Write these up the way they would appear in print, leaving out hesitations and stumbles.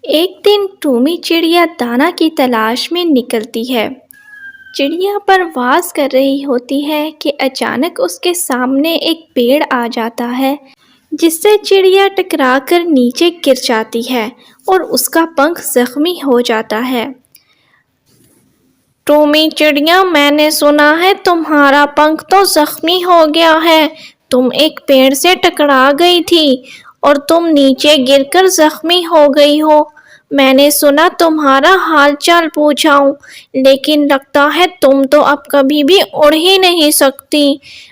ایک دن ٹومی چڑیا دانا کی تلاش میں نکلتی ہے۔ چڑیا پرواز کر رہی ہوتی ہے کہ اچانک اس کے سامنے ایک پیڑ آ جاتا ہے، جس سے چڑیا ٹکرا کر نیچے گر جاتی ہے اور اس کا پنکھ زخمی ہو جاتا ہے۔ ٹومی چڑیا، میں نے سنا ہے تمہارا پنکھ تو زخمی ہو گیا ہے۔ تم ایک پیڑ سے ٹکرا گئی تھی اور تم نیچے گر کر زخمی ہو گئی ہو۔ میں نے سنا تمہارا حال چال پوچھاؤں، لیکن لگتا ہے تم تو اب کبھی بھی اڑ ہی نہیں سکتی۔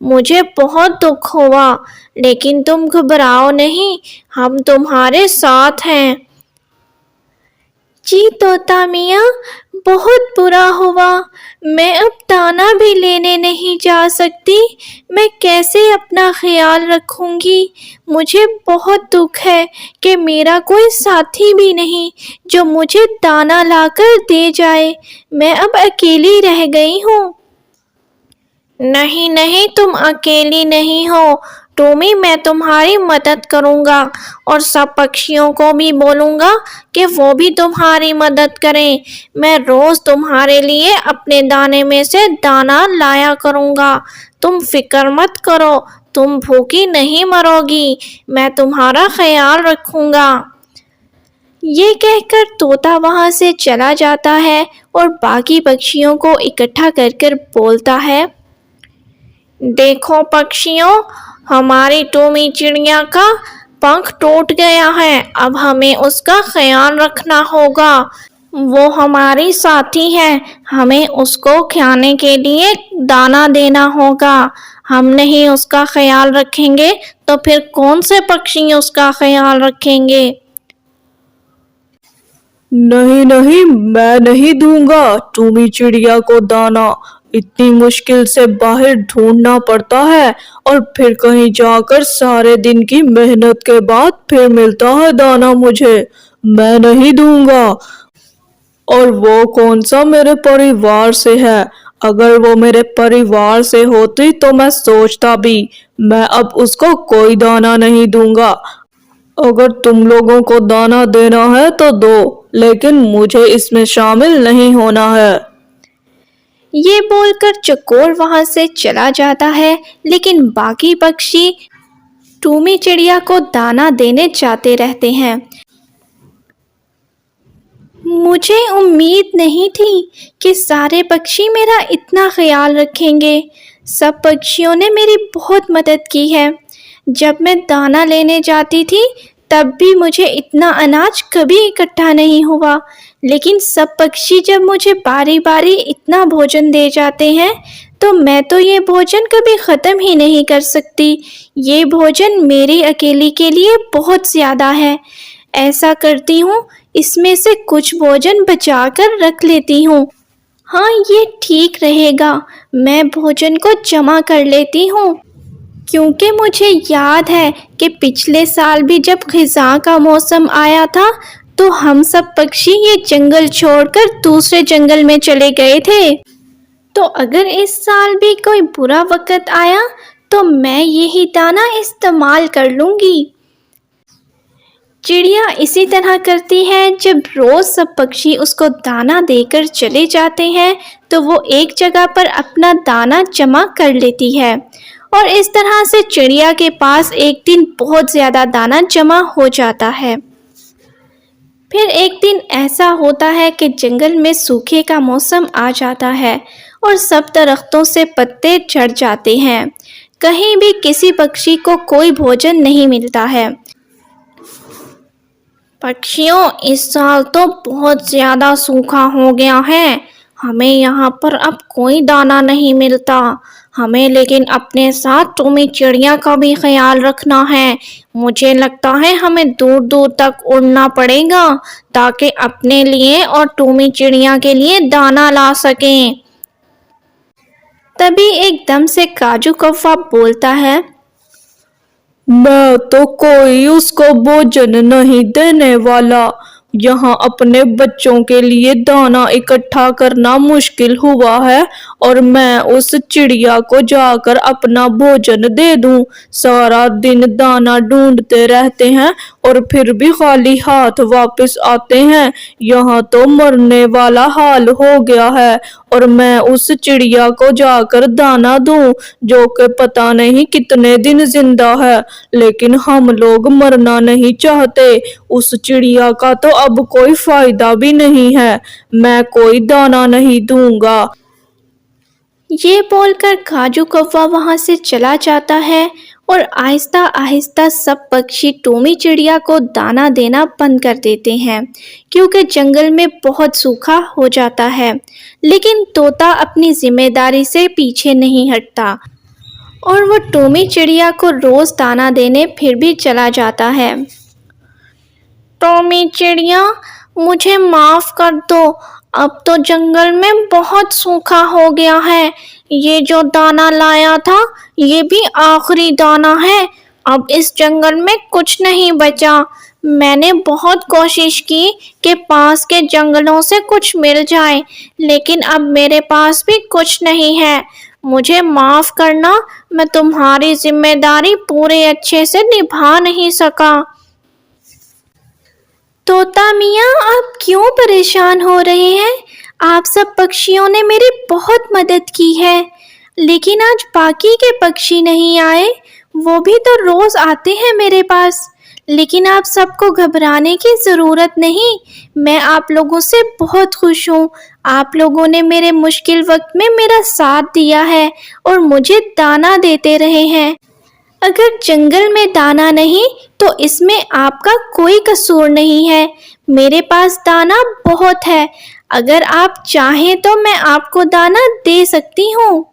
مجھے بہت دکھ ہوا، لیکن تم گھبراؤ نہیں، ہم تمہارے ساتھ ہیں۔ جی طوطا میاں، بہت برا ہوا، میں اب دانا بھی لینے نہیں جا سکتی۔ میں کیسے اپنا خیال رکھوں گی؟ مجھے بہت دکھ ہے کہ میرا کوئی ساتھی بھی نہیں جو مجھے دانا لا کر دے جائے۔ میں اب اکیلی رہ گئی ہوں۔ نہیں نہیں، تم اکیلی نہیں ہو ٹومی، میں تمہاری مدد کروں گا اور سب پکشیوں کو بھی بولوں گا کہ وہ بھی تمہاری مدد کریں۔ میں روز تمہارے لیے اپنے دانے میں سے دانا لایا کروں گا۔ تم فکر مت کرو، تم بھوکی نہیں مرو گی، میں تمہارا خیال رکھوں گا۔ یہ کہہ کر طوطا وہاں سے چلا جاتا ہے اور باقی پکشیوں کو اکٹھا کر کر بولتا ہے، دیکھو پکشیوں، ہماری ٹومی چڑیا کا پنکھ ٹوٹ گیا ہے، اب ہمیں اس کا خیال رکھنا ہوگا۔ وہ ہماری ساتھی ہے، ہمیں اس کو کھانے کے لیے دانا دینا ہوگا۔ ہم نہیں اس کا خیال رکھیں گے تو پھر کون سے پکشی اس کا خیال رکھیں گے؟ نہیں نہیں، میں نہیں دوں گا ٹومی چڑیا کو دانا۔ اتنی مشکل سے باہر ڈھونڈنا پڑتا ہے اور پھر کہیں جا کر سارے دن کی محنت کے بعد پھر ملتا ہے دانا مجھے۔ میں نہیں دوں گا۔ اور وہ کون سا میرے پریوار سے ہے؟ اگر وہ میرے پریوار سے ہوتی تو میں سوچتا بھی، میں اب اس کو کوئی دانا نہیں دوں گا۔ اگر تم لوگوں کو دانا دینا ہے تو دو، لیکن مجھے اس میں شامل نہیں ہونا ہے۔ یہ بول کر چکور وہاں سے چلا جاتا ہے، لیکن باقی پکشی ٹومی چڑیا کو دانا دینے جاتے رہتے ہیں۔ مجھے امید نہیں تھی کہ سارے پکشی میرا اتنا خیال رکھیں گے۔ سب پکشیوں نے میری بہت مدد کی ہے۔ جب میں دانا لینے جاتی تھی تب بھی مجھے اتنا اناج کبھی اکٹھا نہیں ہوا، لیکن سب پکشی جب مجھے باری باری اتنا بھوجن دے جاتے ہیں تو میں تو یہ بھوجن کبھی ختم ہی نہیں کر سکتی۔ یہ بھوجن میری اکیلی کے لیے بہت زیادہ ہے۔ ایسا کرتی ہوں، اس میں سے کچھ بھوجن بچا کر رکھ لیتی ہوں۔ ہاں، یہ ٹھیک رہے گا، میں بھوجن کو جمع کر لیتی ہوں، کیونکہ مجھے یاد ہے کہ پچھلے سال بھی جب خزاں کا موسم آیا تھا تو ہم سب پکشی یہ جنگل چھوڑ کر دوسرے جنگل میں چلے گئے تھے۔ تو اگر اس سال بھی کوئی برا وقت آیا تو میں یہی دانا استعمال کر لوں گی۔ چڑیا اسی طرح کرتی ہے۔ جب روز سب پکشی اس کو دانا دے کر چلے جاتے ہیں تو وہ ایک جگہ پر اپنا دانا جمع کر لیتی ہے، اور اس طرح سے چڑیا کے پاس ایک دن بہت زیادہ دانا جمع ہو جاتا ہے۔ پھر ایک دن ایسا ہوتا ہے کہ جنگل میں سوکھے کا موسم آ جاتا ہے اور سب درختوں سے پتے جھڑ جاتے ہیں۔ کہیں بھی کسی پکشی کو کوئی بھوجن نہیں ملتا ہے۔ پکشیوں، اس سال تو بہت زیادہ سوکھا ہو گیا ہے، ہمیں یہاں پر اب کوئی دانا نہیں ملتا۔ ہمیں لیکن اپنے ساتھ ٹومی چڑیا کا بھی خیال رکھنا ہے۔ مجھے لگتا ہے ہمیں دور دور تک اڑنا پڑے گا تاکہ اپنے لیے اور ٹومی چڑیا کے لیے دانا لا سکیں۔ تبھی ایک دم سے کاجو کوا بولتا ہے، میں تو کوئی اس کو بھوجن نہیں دینے والا۔ یہاں اپنے بچوں کے لیے دانا اکٹھا کرنا مشکل ہوا ہے اور میں اس چڑیا کو جا کر اپنا بھوجن دے دوں۔ سارا دن دانا ڈھونڈتے رہتے ہیں اور پھر بھی خالی ہاتھ واپس آتے ہیں۔ یہاں تو مرنے والا حال ہو گیا ہے، اور میں اس چڑیا کو جا کر دانا دوں جو کہ پتہ نہیں کتنے دن زندہ ہے، لیکن ہم لوگ مرنا نہیں چاہتے۔ اس چڑیا کا تو اب کوئی فائدہ بھی نہیں ہے، میں کوئی دانا نہیں دوں گا۔ یہ بول کر کاجو کوا وہاں سے چلا جاتا ہے اور آہستہ آہستہ سب پکشی ٹومی چڑیا کو دانا دینا بند کر دیتے ہیں کیونکہ جنگل میں بہت سوکھا ہو جاتا ہے۔ لیکن طوطا اپنی ذمہ داری سے پیچھے نہیں ہٹتا اور وہ ٹومی چڑیا کو روز دانا دینے پھر بھی چلا جاتا ہے۔ ٹومی چڑیا، مجھے معاف کر دو، اب تو جنگل میں بہت سوکھا ہو گیا ہے۔ یہ جو دانا لایا تھا یہ بھی آخری دانا ہے، اب اس جنگل میں کچھ نہیں بچا۔ میں نے بہت کوشش کی کہ پاس کے جنگلوں سے کچھ مل جائے، لیکن اب میرے پاس بھی کچھ نہیں ہے۔ مجھے معاف کرنا، میں تمہاری ذمہ داری پورے اچھے سے نبھا نہیں سکا۔ طوطا میاں، آپ کیوں پریشان ہو رہے ہیں؟ آپ سب پکشیوں نے میری بہت مدد کی ہے، لیکن آج باقی کے پکشی نہیں آئے۔ وہ بھی تو روز آتے ہیں میرے پاس۔ لیکن آپ سب کو گھبرانے کی ضرورت نہیں، میں آپ لوگوں سے بہت خوش ہوں۔ آپ لوگوں نے میرے مشکل وقت میں میرا ساتھ دیا ہے اور مجھے دانا دیتے رہے ہیں۔ اگر جنگل میں دانا نہیں تو اس میں آپ کا کوئی قصور نہیں ہے۔ میرے پاس دانا بہت ہے، اگر آپ چاہیں تو میں آپ کو دانا دے سکتی ہوں۔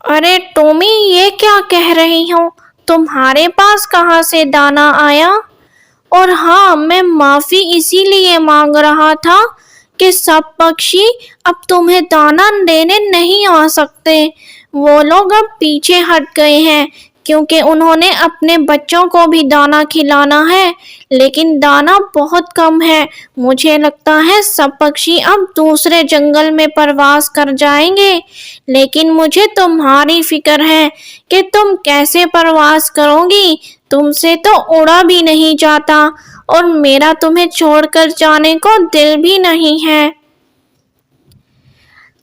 ارے ٹومی، یہ کیا کہہ رہی ہوں؟ تمہارے پاس کہاں سے دانا آیا؟ اور ہاں، میں معافی اسی لیے مانگ رہا تھا کہ سب پکشی اب تمہیں دانا دینے نہیں آ سکتے۔ وہ لوگ اب پیچھے ہٹ گئے ہیں کیونکہ انہوں نے اپنے بچوں کو بھی دانا کھلانا ہے، لیکن دانا بہت کم ہے۔ مجھے لگتا ہے سب پکشی اب دوسرے جنگل میں پرواز کر جائیں گے، لیکن مجھے تمہاری فکر ہے کہ تم کیسے پرواز کرو گی۔ تم سے تو اڑا بھی نہیں جاتا اور میرا تمہیں چھوڑ کر جانے کو دل بھی نہیں ہے۔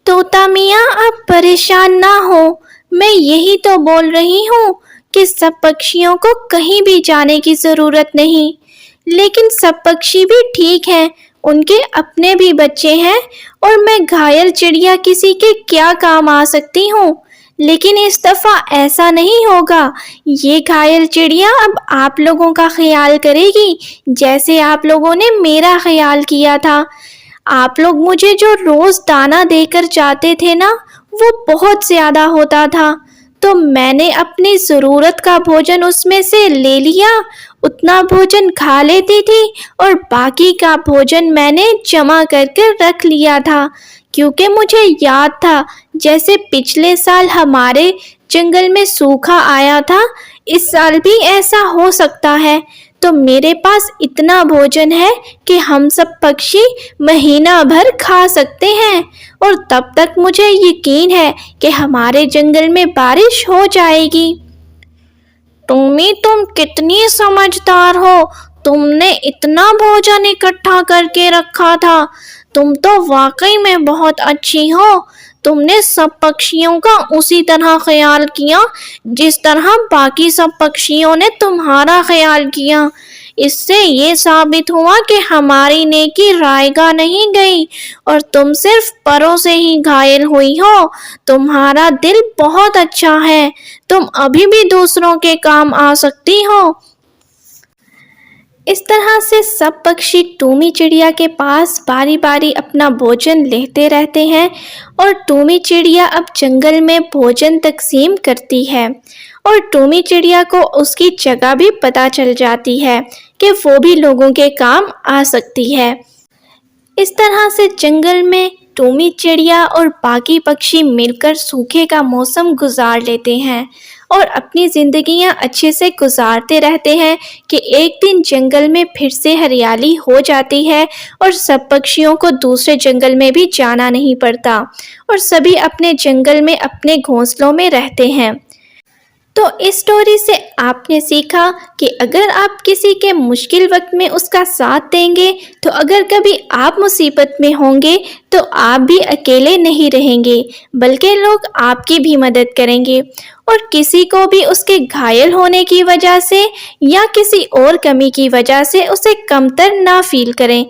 طوطا میاں، آپ پریشان نہ ہو، میں یہی تو بول رہی ہوں کہ سب پکشیوں کو کہیں بھی جانے کی ضرورت نہیں۔ لیکن سب پکشی بھی ٹھیک ہیں، ان کے اپنے بھی بچے ہیں، اور میں گھائل چڑیا کسی کے کیا کام آ سکتی ہوں۔ لیکن اس دفعہ ایسا نہیں ہوگا، یہ گھائل چڑیا اب آپ لوگوں کا خیال کرے گی جیسے آپ لوگوں نے میرا خیال کیا تھا۔ آپ لوگ مجھے جو روز دانا دے کر جاتے تھے نا، وہ بہت زیادہ ہوتا تھا، تو میں نے اپنی ضرورت کا بھوجن اس میں سے لے لیا، اتنا بھوجن کھا لیتی تھی، اور باقی کا بھوجن میں نے جمع کر کے رکھ لیا تھا، کیونکہ مجھے یاد تھا جیسے پچھلے سال ہمارے جنگل میں سوکھا آیا تھا، اس سال بھی ایسا ہو سکتا ہے۔ تو میرے پاس اتنا بھوجن ہے کہ ہم سب پکشی مہینہ بھر کھا سکتے ہیں، اور تب تک مجھے یقین ہے کہ ہمارے جنگل میں بارش ہو جائے گی۔ ٹومی، تم کتنی سمجھدار ہو، تم نے اتنا بھوجن اکٹھا کر کے رکھا تھا، تم تو واقعی میں بہت اچھی ہو۔ تم نے سب پکشیوں کا اسی طرح خیال کیا جس طرح باقی سب پکشیوں نے تمہارا خیال کیا۔ اس سے یہ ثابت ہوا کہ ہماری نیکی رائے گاہ نہیں گئی اور تم صرف پروں سے ہی گھائل ہوئی ہو۔ تمہارا دل بہت اچھا ہے، تم ابھی بھی دوسروں کے کام آ سکتی ہو۔ اس طرح سے سب پکشی ٹومی چڑیا کے پاس باری باری اپنا بھوجن لیتے رہتے ہیں، اور ٹومی چڑیا اب جنگل میں بھوجن تقسیم کرتی ہے، اور ٹومی چڑیا کو اس کی جگہ بھی پتہ چل جاتی ہے کہ وہ بھی لوگوں کے کام آ سکتی ہے۔ اس طرح سے جنگل میں ٹومی چڑیا اور باقی پکشی مل کر سوکھے کا موسم گزار لیتے ہیں، اور اپنی زندگیاں اچھے سے گزارتے رہتے ہیں کہ ایک دن جنگل میں پھر سے ہریالی ہو جاتی ہے اور سب پکشیوں کو دوسرے جنگل میں بھی جانا نہیں پڑتا اور سبھی اپنے جنگل میں اپنے گھونسلوں میں رہتے ہیں۔ تو اس سٹوری سے آپ نے سیکھا کہ اگر آپ کسی کے مشکل وقت میں اس کا ساتھ دیں گے تو اگر کبھی آپ مصیبت میں ہوں گے تو آپ بھی اکیلے نہیں رہیں گے بلکہ لوگ آپ کی بھی مدد کریں گے، اور کسی کو بھی اس کے گھائل ہونے کی وجہ سے یا کسی اور کمی کی وجہ سے اسے کمتر نہ فیل کریں،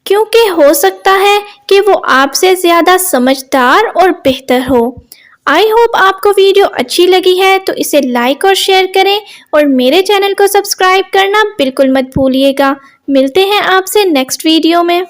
کیونکہ ہو سکتا ہے کہ وہ آپ سے زیادہ سمجھدار اور بہتر ہو۔ آئی ہوپ آپ کو ویڈیو اچھی لگی ہے تو اسے لائک اور شیئر کریں اور میرے چینل کو سبسکرائب کرنا بالکل مت بھولیے گا۔ ملتے ہیں آپ سے نیکسٹ ویڈیو میں۔